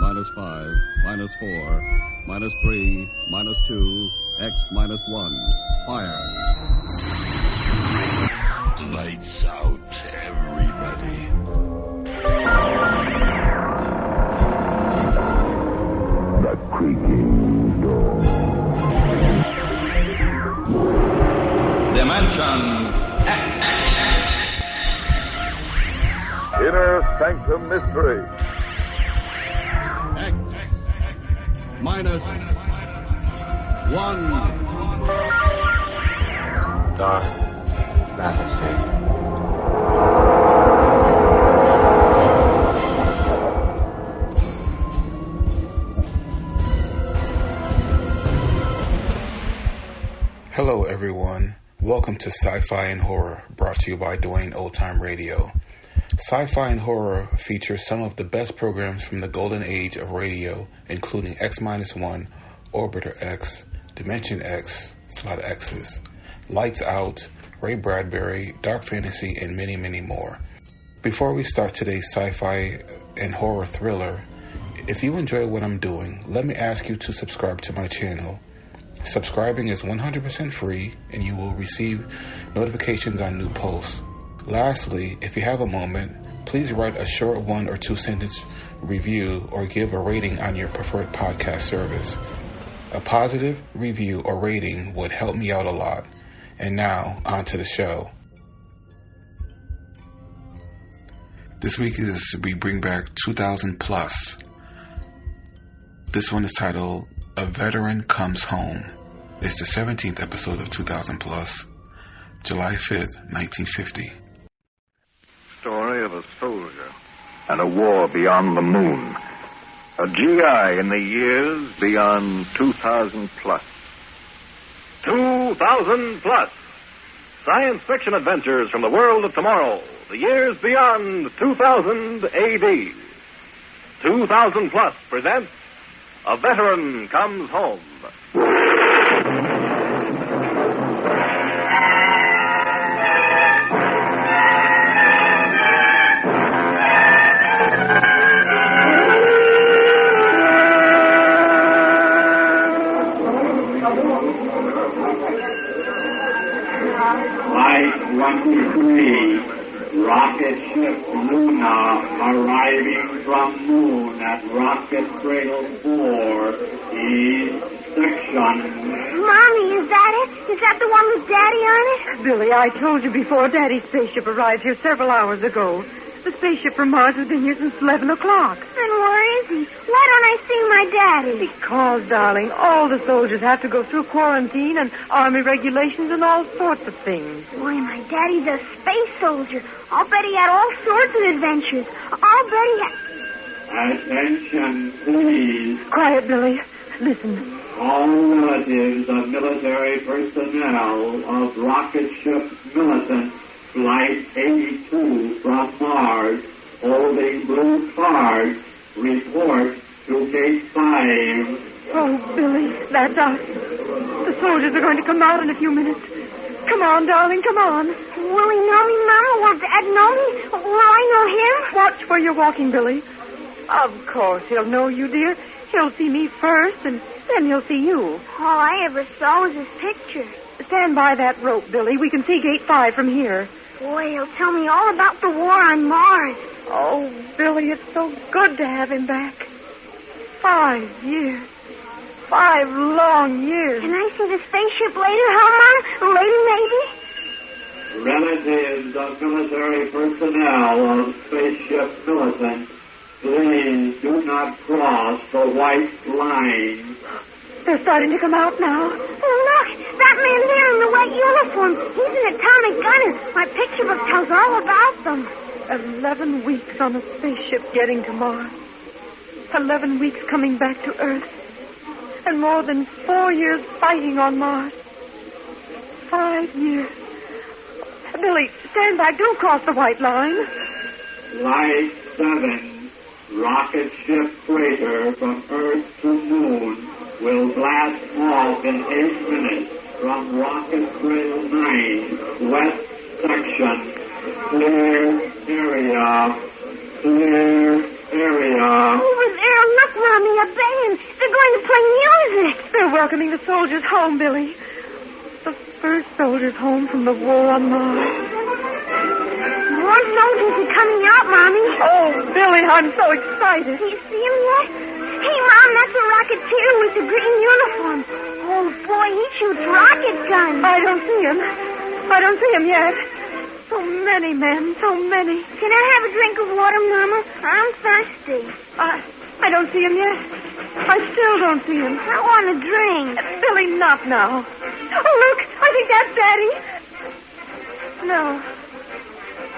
minus 5, minus 4, minus 3, minus 2, X minus 1. Fire. Lights out, everybody. The creaking door. Dimension X. Inner Sanctum Mystery. X minus 1. Dark fantasy. Hello everyone, welcome to Sci-Fi and Horror, brought to you by Dwayne Old Time Radio. Sci-Fi and Horror features some of the best programs from the golden age of radio, including X-1, Orbiter X, Dimension X, it's a lot of X's, Lights Out, Ray Bradbury, Dark Fantasy, and many, many more. Before we start today's sci-fi and horror thriller, if you enjoy what I'm doing, let me ask you to subscribe to my channel. Subscribing is 100% free, and you will receive notifications on new posts. Lastly, if you have a moment, please write a short 1 or 2 sentence review or give a rating on your preferred podcast service. A positive review or rating would help me out a lot. And now, on to the show. This week we bring back 2000 Plus. This one is titled A Veteran Comes Home. It's the 17th episode of 2000 Plus, July 5th, 1950. Story of a soldier and a war beyond the moon. A GI in the years beyond 2000 plus. 2000 plus. Science fiction adventures from the world of tomorrow. The years beyond 2000 AD. 2000 plus presents A Veteran Comes Home. Flight 23, rocket ship Luna arriving from moon at rocket cradle 4, East section. Mommy, is that it? Is that the one with Daddy on it? Billy, I told you before Daddy's spaceship arrived here several hours ago. The spaceship from Mars has been here since 11 o'clock. Then where is he? Why don't I see my Daddy? Because, darling, all the soldiers have to go through quarantine and army regulations and all sorts of things. Why, my Daddy's a space soldier. I'll bet he had all sorts of adventures. I'll bet he had... Attention, please. Quiet, Billy. Listen. All relatives of military personnel of rocket ship Militant, Flight 82 from Mars, holding blue cards, report to Gate 5. Oh, Billy, that's us. The soldiers are going to come out in a few minutes. Come on, darling, come on. Will he know me, Mama? Will Dad know me? Will I know him? Watch where you're walking, Billy. Of course he'll know you, dear. He'll see me first, and then he'll see you. All I ever saw was his picture. Stand by that rope, Billy. We can see Gate 5 from here. Boy, he'll tell me all about the war on Mars. Oh, Billy, it's so good to have him back. 5 years. 5 long years. Can I see the spaceship later, huh, Mom? Later, maybe? Relatives of military personnel of spaceship Militant, please do not cross the white line. They're starting to come out now. Oh, look, that man there in the white uniform. He's an atomic gunner. My picture book tells all about them. 11 weeks on a spaceship getting to Mars. 11 weeks coming back to Earth. And more than 4 years fighting on Mars. 5 years. Billy, stand back. Don't cross the white line. Flight 7, rocket ship freighter from Earth to Moon, will blast off in 8 minutes from rocket cradle 9, west section. Clear area. Clear area. Over there, look, welcoming the soldiers home, Billy. The first soldiers home from the war on Mars. More soldiers are coming out, Mommy. Oh, Billy, I'm so excited. Do you see him yet? Hey, Mom, that's a rocketeer with the green uniform. Oh, boy, he shoots rocket guns. I don't see him yet. So many men, so many. Can I have a drink of water, Mama? I'm thirsty. I don't see him yet. I still don't see him. I want a drink. Billy, not now. Oh, look, I think that's Daddy.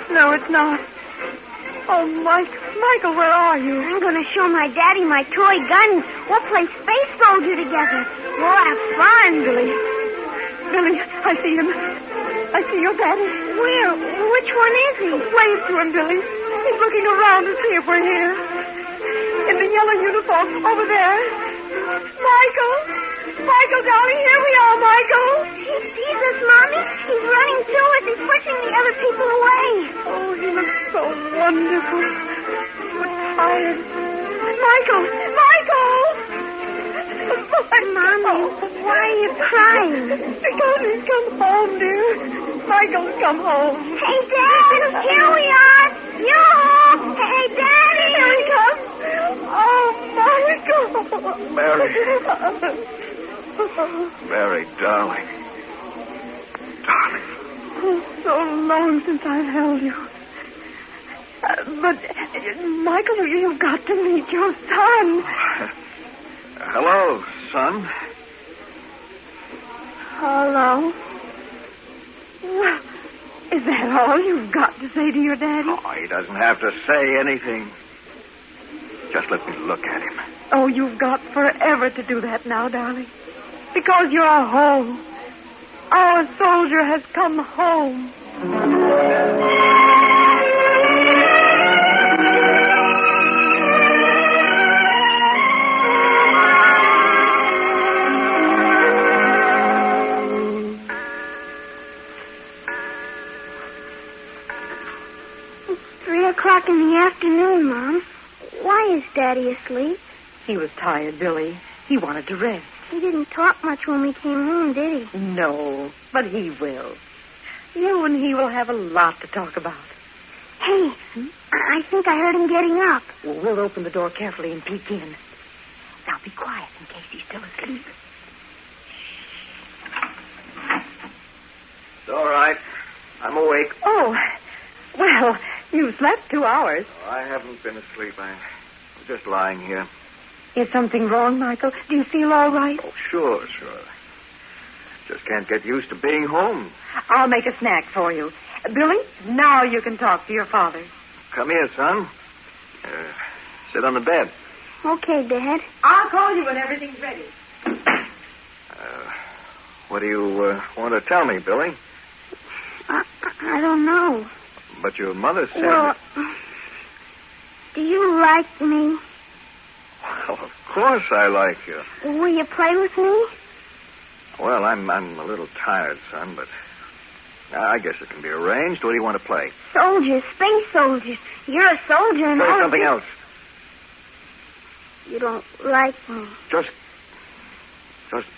No, it's not. Oh, Michael, where are you? I'm going to show my daddy my toy gun. We'll play Space Soldier together. We'll have fun. Billy, I see him. I see your daddy. Where? Which one is he? Wave to him, Billy. He's looking around to see if we're here. In the yellow uniform, over there. Michael, darling, here we are, Michael. He sees us, Mommy. He's running to us and pushing the other people away. Oh, he looks so wonderful. So tired. Michael! Mommy, why are you crying? Because he's come home, dear. Michael's come home. Hey, Dad, here we are. Yoo-hoo! Hey, Daddy! Here he comes. Oh, Michael. Mary, darling. Darling. Oh, so long since I've held you. But, Michael, you've got to meet your son. Hello, son. Hello? Well, is that all you've got to say to your daddy? Oh, he doesn't have to say anything. Just let me look at him. Oh, you've got forever to do that now, darling. Because you're home. Our soldier has come home. 3:00 in the afternoon, Mom. Why is Daddy asleep? He was tired, Billy. He wanted to rest. He didn't talk much when we came home, did he? No, but he will. You and he will have a lot to talk about. Hey, I think I heard him getting up. Well, we'll open the door carefully and peek in. Now be quiet in case he's still asleep. It's all right. I'm awake. Oh, well, you slept 2 hours. Oh, I haven't been asleep. I'm just lying here. Is something wrong, Michael? Do you feel all right? Oh, sure. Just can't get used to being home. I'll make a snack for you. Billy, now you can talk to your father. Come here, son. Sit on the bed. Okay, Dad. I'll call you when everything's ready. What do you want to tell me, Billy? I don't know. But your mother said... Well, do you like me? Well, of course I like you. Will you play with me? Well, I'm a little tired, son, but I guess it can be arranged. What do you want to play? Soldiers, space soldiers. You're a soldier and Play all something else. You don't like me. Just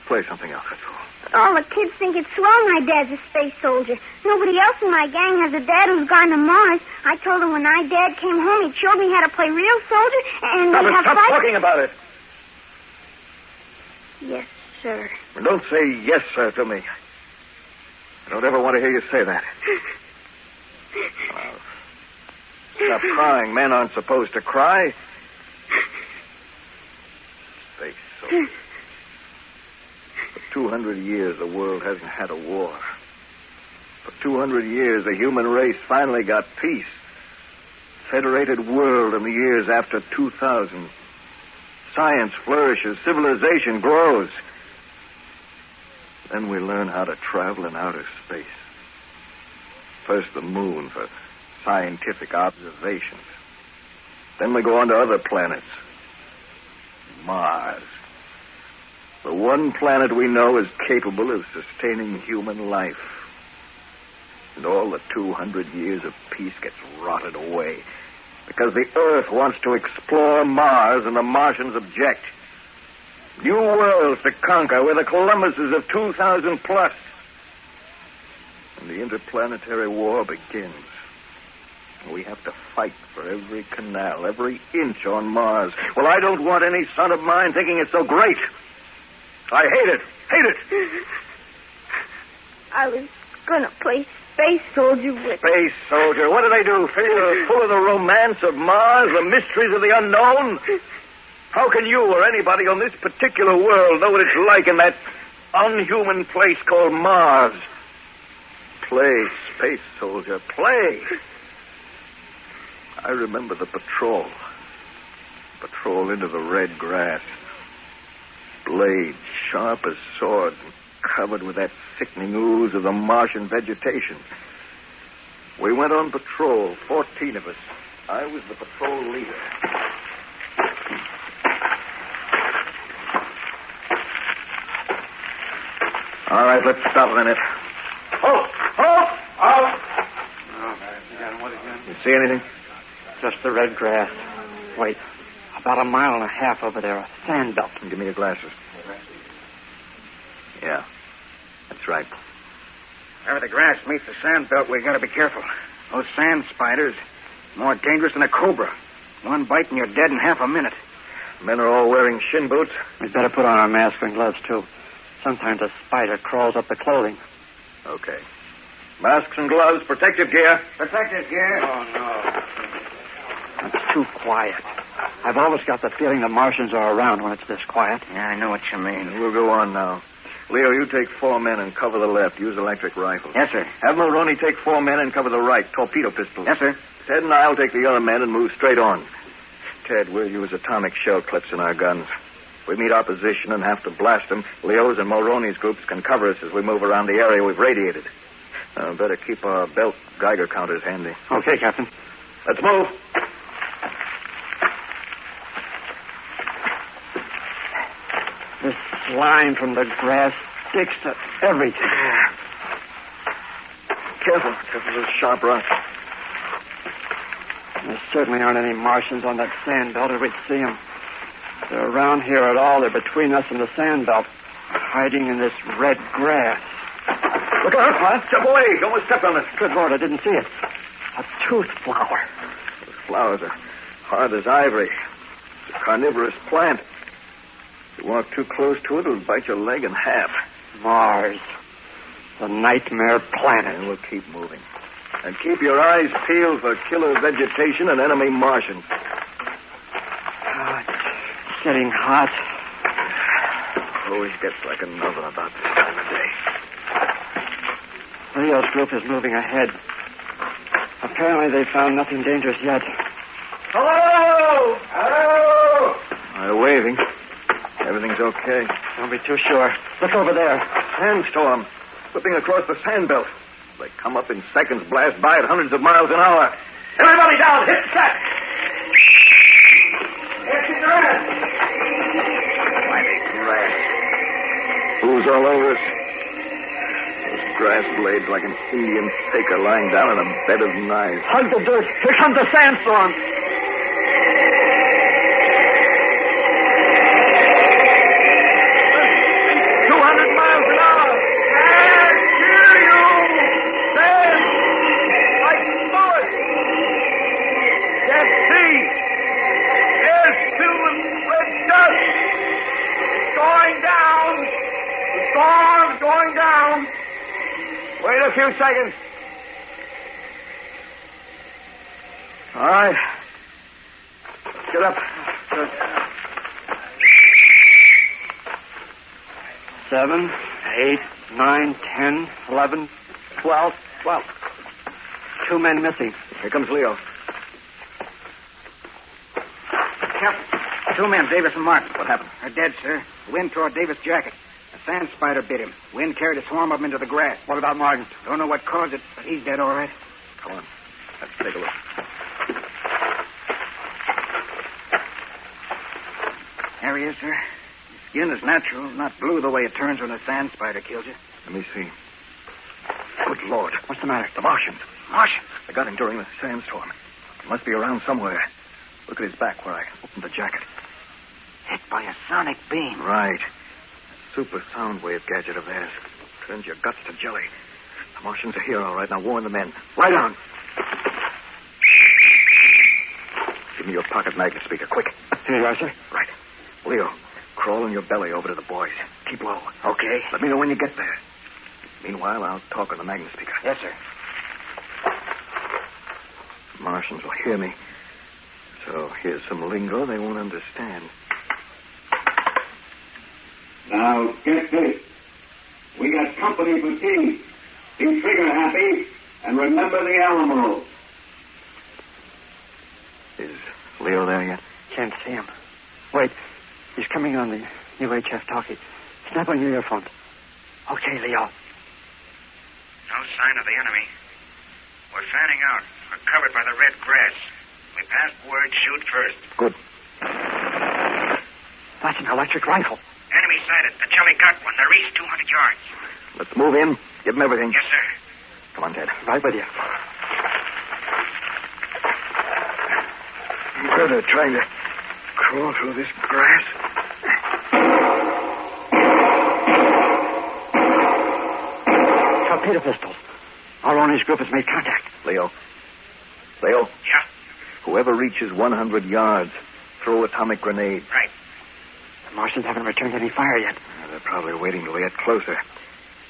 play something else, that's all. All the kids think it's swell my dad's a space soldier. Nobody else in my gang has a dad who's gone to Mars. I told him when my dad came home, he'd show me how to play real soldier and we'd have Stop fights. talking about it. Yes, sir. And don't say yes, sir, to me. I don't ever want to hear you say that. Stop crying. Men aren't supposed to cry. Space soldier. For 200 years, the world hasn't had a war. For 200 years, the human race finally got peace. Federated world in the years after 2000. Science flourishes. Civilization grows. Then we learn how to travel in outer space. First the moon for scientific observations. Then we go on to other planets. Mars. The one planet we know is capable of sustaining human life. And all the 200 years of peace gets rotted away because the Earth wants to explore Mars and the Martians object. New worlds to conquer. We're the Columbuses of 2000 plus. And the interplanetary war begins. We have to fight for every canal, every inch on Mars. Well, I don't want any son of mine thinking it's so great. I hate it. Hate it. I was going to play space soldier with... Space soldier? What do they do? Full of the romance of Mars, the mysteries of the unknown? How can you or anybody on this particular world know what it's like in that unhuman place called Mars? Play, space soldier, play. I remember the patrol. Patrol into the red grass. Blades sharp as swords and covered with that sickening ooze of the Martian vegetation. We went on patrol, 14 of us. I was the patrol leader. All right, let's stop a minute. Halt! Halt! Halt! You see anything? Just the red grass. Wait, about a mile and a half over there, a sand belt. Give me your glasses. Yeah, that's right. Wherever the grass meets the sand belt, we got to be careful. Those sand spiders, more dangerous than a cobra. One bite and you're dead in half a minute. Men are all wearing shin boots. We'd better put on our masks and gloves, too. Sometimes a spider crawls up the clothing. Okay. Masks and gloves, protective gear. Protective gear? Oh, no. It's too quiet. I've always got the feeling the Martians are around when it's this quiet. Yeah, I know what you mean. We'll go on now. Leo, you take 4 men and cover the left. Use electric rifles. Yes, sir. Have Mulroney take 4 men and cover the right. Torpedo pistols. Yes, sir. Ted and I'll take the other men and move straight on. Ted, we'll use atomic shell clips in our guns. If we meet opposition and have to blast them, Leo's and Mulroney's groups can cover us as we move around the area we've radiated. Better keep our belt Geiger counters handy. Okay, Captain. Let's move. This slime from the grass sticks to everything. Careful. Careful of those sharp rocks. There certainly aren't any Martians on that sand belt, or we'd see them. If they're around here at all, they're between us and the sand belt, hiding in this red grass. Look out! What? Step away! You almost stepped on it. Good Lord, I didn't see it. A tooth flower. Those flowers are hard as ivory. It's a carnivorous plant. If you walk too close to it, it'll bite your leg in half. Mars. The nightmare planet. And we'll keep moving. And keep your eyes peeled for killer vegetation and enemy Martians. It's getting hot. Always gets like an oven about this time of day. Leo's group is moving ahead. Apparently they found nothing dangerous yet. Hello! Hello! They're waving. Everything's okay. Don't be too sure. Look over there. Sandstorm. Whipping across the sand belt. They come up in seconds, blast by at hundreds of miles an hour. Everybody down! Hit track! Hit the grass! Mighty grass. Ooze all over us. Those grass blades like an Indian taker lying down in a bed of knives. Hug the dirt. Here comes the sandstorm. Wait a few seconds. All right. Get up. Good. 7, 8, 9, 10, 11, 12. 12. 2 men missing. Here comes Leo. Captain, 2 men, Davis and Martin. What happened? They're dead, sir. The wind tore Davis' jacket. A sand spider bit him. Wind carried a swarm of them into the grass. What about Martin? Don't know what caused it, but he's dead all right. Come on. Let's take a look. There he is, sir. His skin is natural, not blue the way it turns when a sand spider kills you. Let me see. Good Lord. What's the matter? The Martians. Martian? I got him during the sandstorm. He must be around somewhere. Look at his back where I opened the jacket. Hit by a sonic beam. Right. Super sound wave gadget of theirs. Turns your guts to jelly. The Martian's a hero, right? Now warn the men. Right on. Give me your pocket magnet speaker, quick. Here you are, sir. Right. Leo, crawl on your belly over to the boys. Keep low. Okay. Let me know when you get there. Meanwhile, I'll talk on the magnet speaker. Yes, sir. The Martians will hear me. So here's some lingo they won't understand. Now, get this. We got company for tea. Be trigger happy and remember the Alamo. Is Leo there yet? Can't see him. Wait. He's coming on the UHF talkie. Snap on your earphones. Okay, Leo. No sign of the enemy. We're fanning out. We're covered by the red grass. We passed word, shoot first. Good. That's an electric rifle. Enemy sighted. The Jelly got one. They're east 200 yards. Let's move in. Give them everything. Yes, sir. Come on, Ted. Right with you. Where they're trying to crawl through this grass. Torpedo pistols. Our owners group has made contact. Leo. Yeah? Whoever reaches 100 yards, throw atomic grenade. Right. The Martians haven't returned any fire yet. They're probably waiting till we get closer.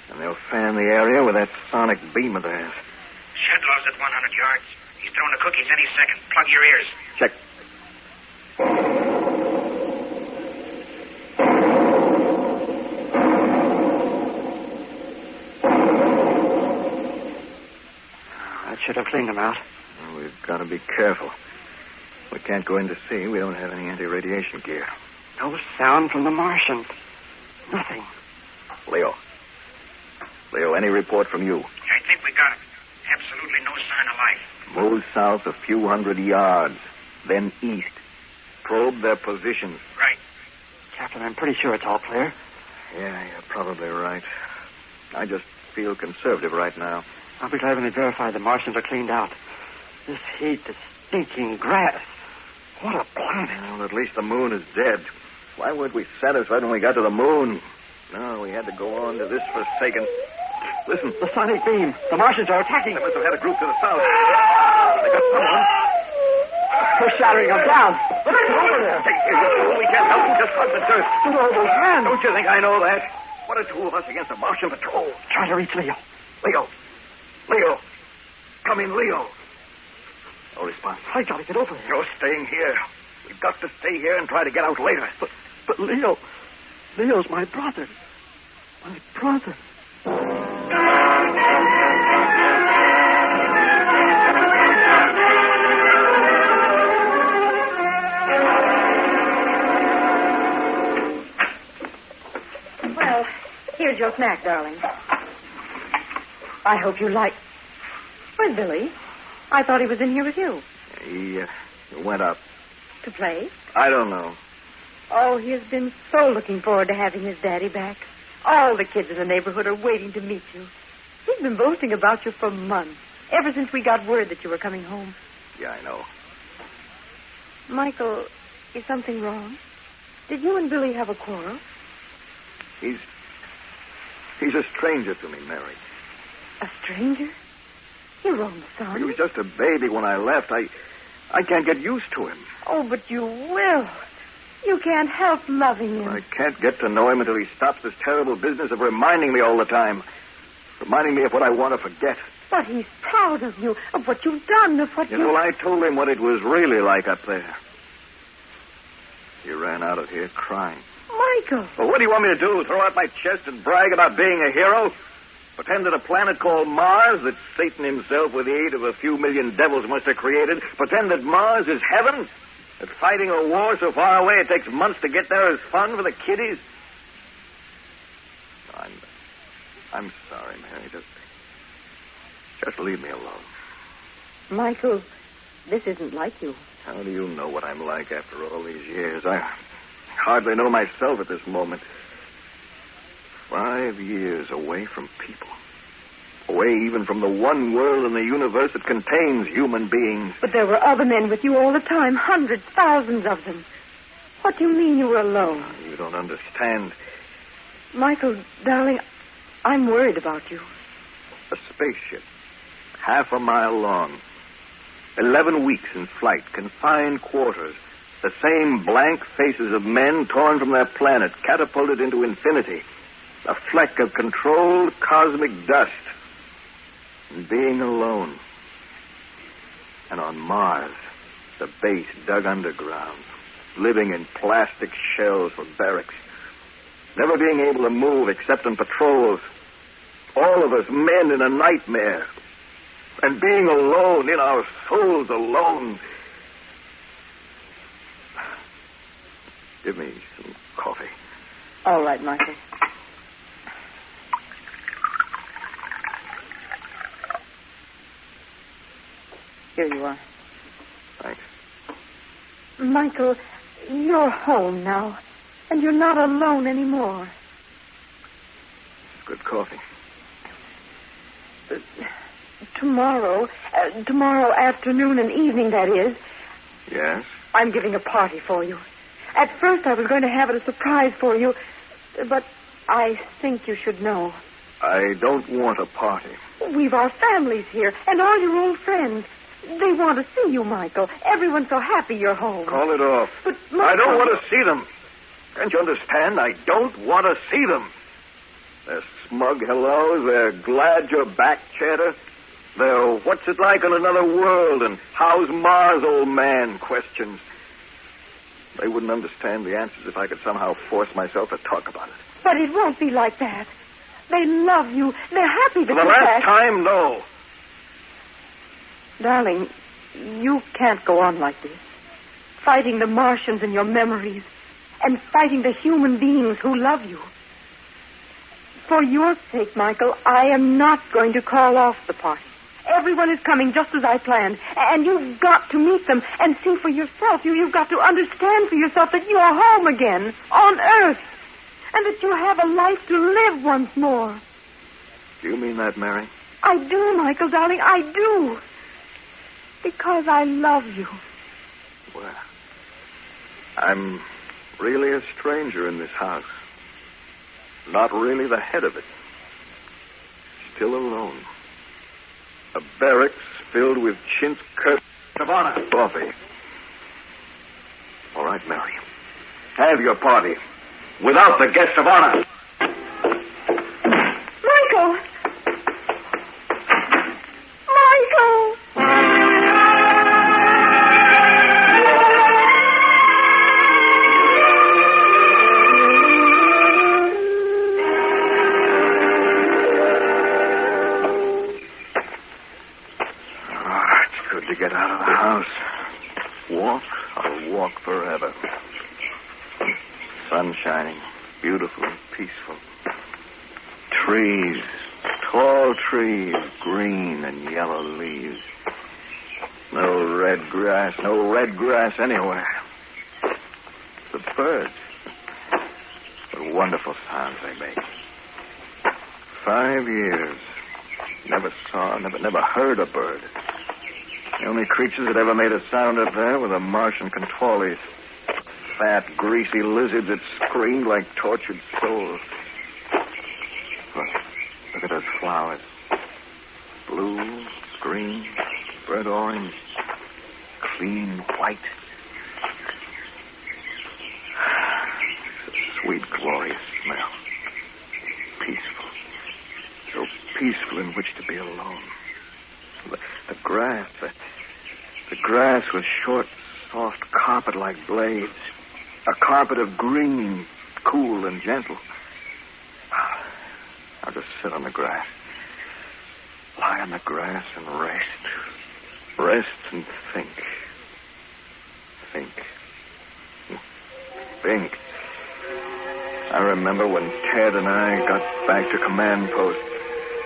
And they'll fan the area with that sonic beam of theirs. Shedlaw's at 100 yards. He's throwing the cookies any second. Plug your ears. Check. That should have cleaned them out. Well, we've got to be careful. We can't go in to see. We don't have any anti-radiation gear. No sound from the Martians. Nothing. Leo, any report from you? I think we got him. Absolutely no sign of life. Move south a few hundred yards, then east. Probe their positions. Right. Captain, I'm pretty sure it's all clear. Yeah, you're probably right. I just feel conservative right now. I'll be glad when they verify the Martians are cleaned out. This heat, this stinking grass. What a planet. Well, at least the moon is dead. Why weren't we satisfied when we got to the moon? No, we had to go on to this forsaken... Listen. The sonic beam. The Martians are attacking. They must have had a group to the south. They got someone. They're shattering them down. Let's get over there. We can't help them. Just hunt the dirt. Look at all those hands. Don't you think I know that? What are two of us against a Martian patrol? Try to reach Leo. Leo. Come in, Leo. No response. I gotta get over there. You're staying here. We've got to stay here and try to get out later. But Leo's my brother. My brother. Well, here's your snack, darling. I hope you like... Where's Billy? I thought he was in here with you. He went up. To play? I don't know. Oh, he has been so looking forward to having his daddy back. All the kids in the neighborhood are waiting to meet you. He's been boasting about you for months, ever since we got word that you were coming home. Yeah, I know. Michael, is something wrong? Did you and Billy have a quarrel? He's a stranger to me, Mary. A stranger? Your own son? He was just a baby when I left. I can't get used to him. Oh, but you will. You can't help loving him. I can't get to know him until he stops this terrible business of reminding me all the time. Reminding me of what I want to forget. But he's proud of you, of what you've done, of what You know, I told him what it was really like up there. He ran out of here crying. Michael! Well, what do you want me to do? Throw out my chest and brag about being a hero? Pretend that a planet called Mars, that Satan himself, with the aid of a few million devils, must have created, pretend that Mars is heaven? That fighting a war so far away it takes months to get there is fun for the kiddies? I'm sorry, Mary. Just leave me alone. Michael, this isn't like you. How do you know what I'm like after all these years? I hardly know myself at this moment. 5 years away from people. Away even from the one world in the universe that contains human beings. But there were other men with you all the time. Hundreds, thousands of them. What do you mean you were alone? You don't understand. Michael, darling, I'm worried about you. A spaceship, half a mile long, 11 weeks in flight, confined quarters, the same blank faces of men torn from their planet, catapulted into infinity, a fleck of controlled cosmic dust, and being alone. And on Mars, the base dug underground, living in plastic shells for barracks, never being able to move except on patrols. All of us men in a nightmare. And being alone, in our souls alone. Give me some coffee. All right, Michael. Here you are. Thanks. Michael, you're home now, and you're not alone anymore. Good coffee. Tomorrow afternoon and evening, that is. Yes? I'm giving a party for you. At first, I was going to have it a surprise for you, but I think you should know. I don't want a party. We've our families here, and all your old friends. They want to see you, Michael. Everyone's so happy you're home. Call it off. But, Michael... I don't want to see them. Can't you understand? I don't want to see them. Their smug hellos, their glad you're back chatter, their what's it like on another world and how's Mars, old man questions. They wouldn't understand the answers if I could somehow force myself to talk about it. But it won't be like that. They love you. They're happy that For the you're last back. time, no. Darling, you can't go on like this. Fighting the Martians in your memories and fighting the human beings who love you. For your sake, Michael, I am not going to call off the party. Everyone is coming just as I planned. And you've got to meet them and see for yourself. You've got to understand for yourself that you're home again, on Earth. And that you have a life to live once more. Do you mean that, Mary? I do, Michael, darling, I do. Because I love you. Well, I'm really a stranger in this house. Not really the head of it. Still alone. A barracks filled with chintz curtains. Savannah. Coffee. All right, Mary. Have your party. Without the guest of honor. Michael! Michael! To get out of the house. Walk, I'll walk forever. Sun shining, beautiful and peaceful. Trees, tall trees, green and yellow leaves. No red grass anywhere. The birds, what wonderful sounds they make. 5 years, never heard a bird. The only creatures that ever made a sound up there were the Martian controllers. Fat, greasy lizards that screamed like tortured souls. Look at those flowers. Blue, green, burnt orange, clean white. It's a sweet, glorious smell. Peaceful. So peaceful in which to be alone. The grass was short, soft carpet like blades. A carpet of green, cool and gentle. I'll just sit on the grass. Lie on the grass and rest. Rest and think. Think. I remember when Ted and I got back to command post.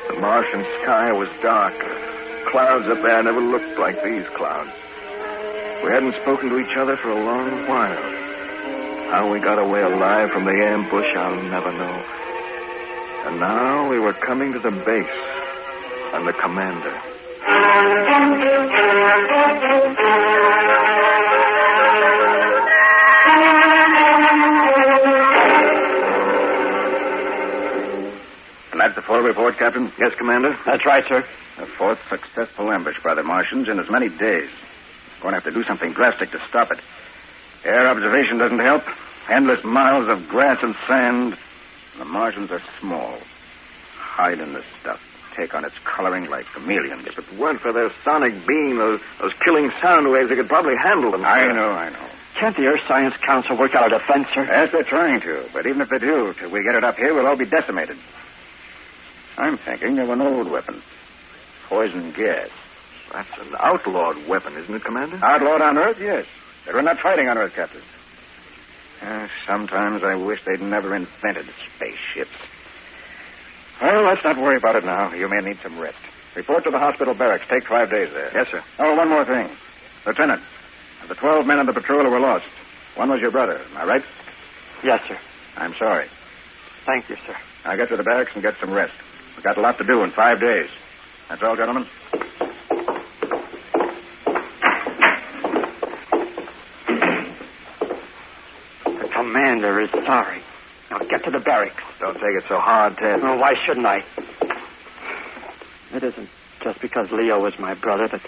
The Martian sky was dark. Clouds up there never looked like these clouds. We hadn't spoken to each other for a long while. How we got away alive from the ambush, I'll never know. And now we were coming to the base and the commander. the full report, Captain? Yes, Commander. That's right, sir. The fourth successful ambush by the Martians in as many days. Going to have to do something drastic to stop it. Air observation doesn't help. Endless miles of grass and sand. The Martians are small. Hide in the stuff. Take on its coloring like chameleons. If it weren't for their sonic beam, those killing sound waves, they could probably handle them. I know. Can't the Earth Science Council work out a defense, sir? Yes, they're trying to. But even if they do, till we get it up here, we'll all be decimated. I'm thinking of an old weapon. Poison gas. That's an outlawed weapon, isn't it, Commander? Outlawed on Earth, yes. But we're not fighting on Earth, Captain. Sometimes I wish they'd never invented spaceships. Well, let's not worry about it now. You may need some rest. Report to the hospital barracks. Take 5 days there. Yes, sir. Oh, one more thing. Lieutenant, of the 12 men on the patrol who were lost, one was your brother. Am I right? Yes, sir. I'm sorry. Thank you, sir. Now get to the barracks and get some rest. We've got a lot to do in 5 days. That's all, gentlemen. The commander is sorry. Now get to the barracks. Don't take it so hard, Ted. Oh, why shouldn't I? It isn't just because Leo was my brother, but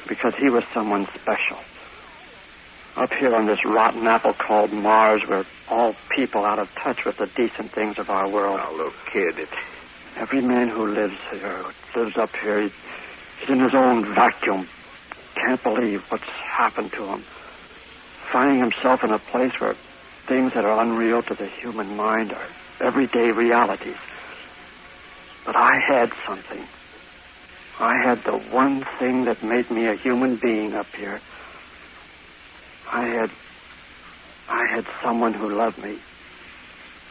because he was someone special. Up here on this rotten apple called Mars, we're all people out of touch with the decent things of our world. Oh, look, kid, Every man who lives here, lives up here, he's in his own vacuum. Can't believe what's happened to him. Finding himself in a place where things that are unreal to the human mind are everyday realities. But I had something. I had the one thing that made me a human being up here. I had someone who loved me,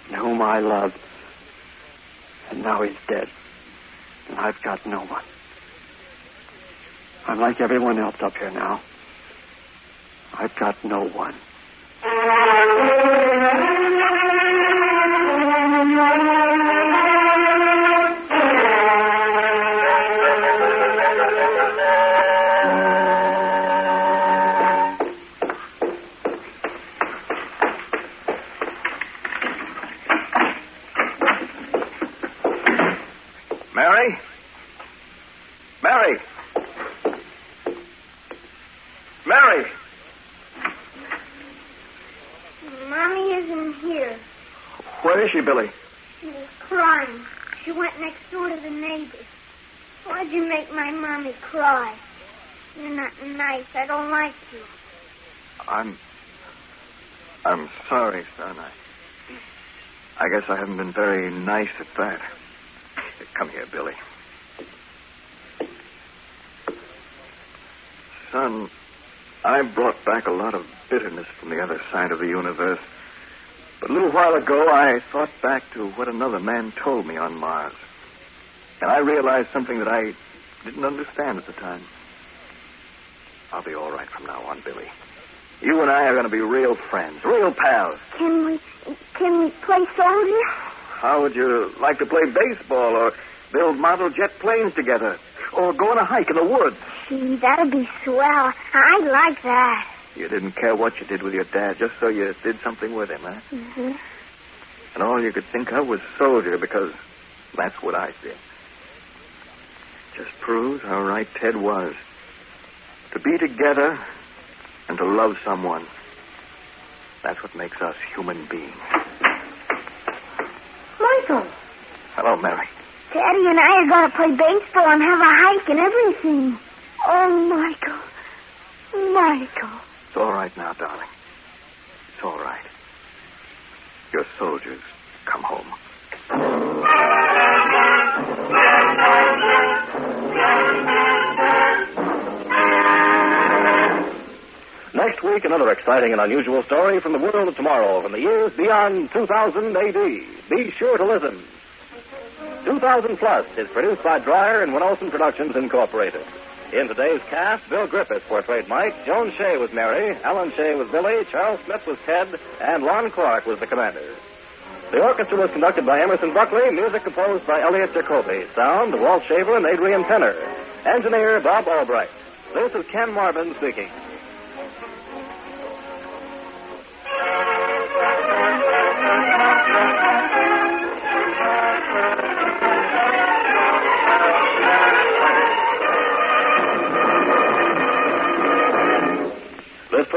and whom I loved. And now he's dead. And I've got no one. I'm like everyone else up here now. I've got no one. Mary? Mary? Mary? Mommy isn't here. Where is she, Billy? She was crying. She went next door to the neighbors. Why'd you make my mommy cry? You're not nice. I don't like you. I'm sorry, son. I guess I haven't been very nice at that. Come here, Billy. Son, I brought back a lot of bitterness from the other side of the universe. But a little while ago, I thought back to what another man told me on Mars. And I realized something that I didn't understand at the time. I'll be all right from now on, Billy. You and I are going to be real friends, real pals. Can we play soldier? How would you like to play baseball or build model jet planes together? Or go on a hike in the woods? Gee, that'd be swell. I'd like that. You didn't care what you did with your dad, just so you did something with him, huh? Mm-hmm. And all you could think of was soldier, because that's what I did. Just proves how right Ted was. To be together and to love someone. That's what makes us human beings. Michael. Hello, Mary. Daddy and I are going to play baseball and have a hike and everything. Oh, Michael. Michael. It's all right now, darling. It's all right. Your soldiers come home. Next week, another exciting and unusual story from the world of tomorrow, from the years beyond 2000 A.D. Be sure to listen. 2000 Plus is produced by Dreyer and Winolson Productions Incorporated. In today's cast, Bill Griffith portrayed Mike, Joan Shea was Mary, Alan Shea was Billy, Charles Smith was Ted, and Lon Clark was the commander. The orchestra was conducted by Emerson Buckley, music composed by Elliot Jacoby, sound Walt Shaver and Adrian Penner, engineer Bob Albright. This is Ken Marvin speaking.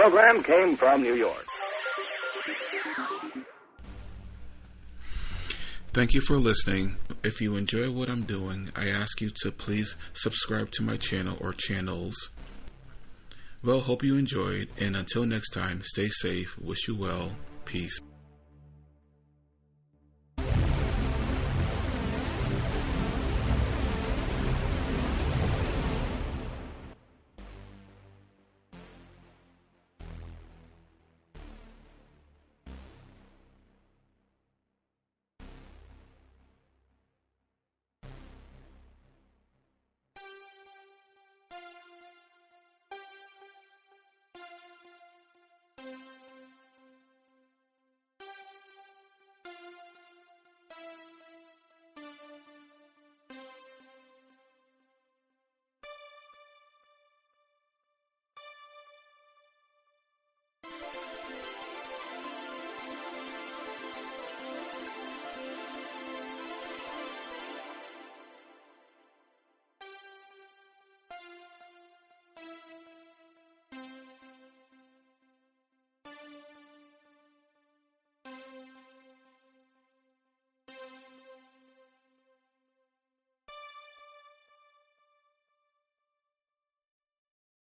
program came from New York. Thank you for listening. If you enjoy what I'm doing, I ask you to please subscribe to my channel or channels. Well, hope you enjoyed, and until next time, stay safe, wish you well, peace.